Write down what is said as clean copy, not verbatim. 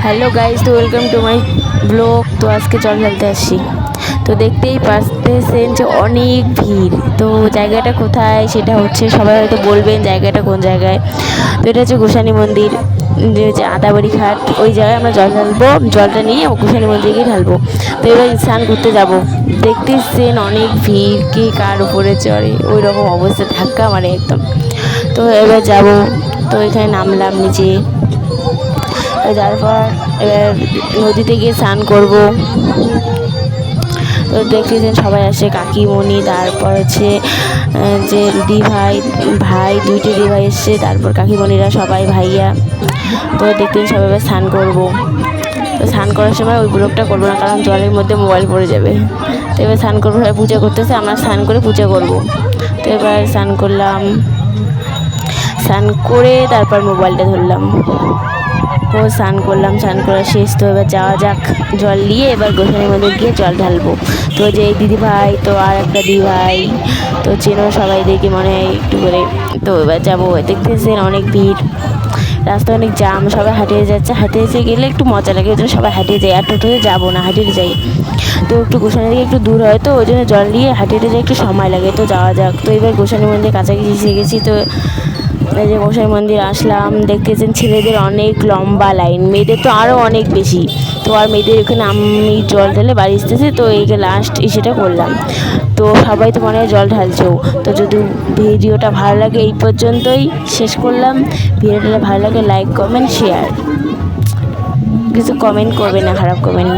Hello guys, তো welcome to my blog. তো আজকে জল ঢালতে আসছি। তো দেখতেই পাচ্ছেন যে অনেক ভিড়। তো জায়গাটা কোথায় সেটা হচ্ছে, সবাই হয়তো বলবেন জায়গাটা কোন জায়গায়। তো এটা হচ্ছে গোসানি মন্দির, যে আদাবাড়ি ঘাট, ওই জায়গায় আমরা জল ঢালবো। জলটা নিয়ে গোসানি মন্দিরে গিয়ে ঢালবো। তো এবার স্নান করতে যাবো। দেখতেছেন অনেক ভিড়, কে কার উপরে চড়ে ওই রকম অবস্থা, ধাক্কা মারে একদম। তো এবার যাব। তো এখানে নামলাম নিচে, যার পর এবার নদীতে গিয়ে স্নান করবো। তো দেখতেছেন সবাই আসে, কাকিমণি, তারপর হচ্ছে যে ভাই দুইটি দিভাই এসছে, তারপর কাকিমণিরা সবাই ভাইয়া। তো দেখতেছেন সবাই এবার স্নান করবো। তো স্নান করার সময় ওই ব্লগটা করবো না, কারণ জলের মধ্যে মোবাইল পড়ে যাবে। তো এবার স্নান করবো, সবাই পূজা করতেছে, আমরা স্নান করে পূজা করবো। তো এবার স্নান করলাম, স্নান করে তারপর মোবাইলটা ধরলাম। ও স্নান করলাম, স্নান করা শেষ। তো এবার যাওয়া যাক, জল নিয়ে এবার গোসানির মধ্যে গিয়ে জল ঢালবো। তো যে এই দিদিভাই, তো আর একটা দিদিভাই, তো চেনো সবাই দেখে মনে হয় একটু করে। তো এবার যাবো। দেখতেছেন অনেক ভিড়, রাস্তা অনেক জাম, সবাই হাঁটিয়ে যাচ্ছে। হাঁটিয়ে গেলে একটু মজা লাগে, ওই জন্য সবাই হাঁটিয়ে যায়। আর টোটোতে যাবো না, হাঁটিয়ে যাই। তো একটু গোসানি থেকে একটু দূর হয়, তো ওই জন্য জল নিয়ে হাঁটিয়ে যাই, একটু সময় লাগে। তো যাওয়া যাক। তো এবার গোসানি মন্দির কাছাকাছি এসে গেছি। তো এই যে গোসাই মন্দির আসলাম। দেখতেছেন ছেলেদের অনেক লম্বা লাইন, মেয়েদের তো আরও অনেক বেশি। তো আর মেয়েদের ওখানে আমি জল ঢালে বাড়ি আসতেছে। তো এই যে লাস্ট সেটা করলাম। তো সবাই তো মনে হয় জল ঢালছেও। তো যদি ভিডিওটা ভালো লাগে এই পর্যন্তই শেষ করলাম। ভিডিওটা ভালো লাগে লাইক, কমেন্ট, শেয়ার। কিছু কমেন্ট করবে না, খারাপ কমেন্ট।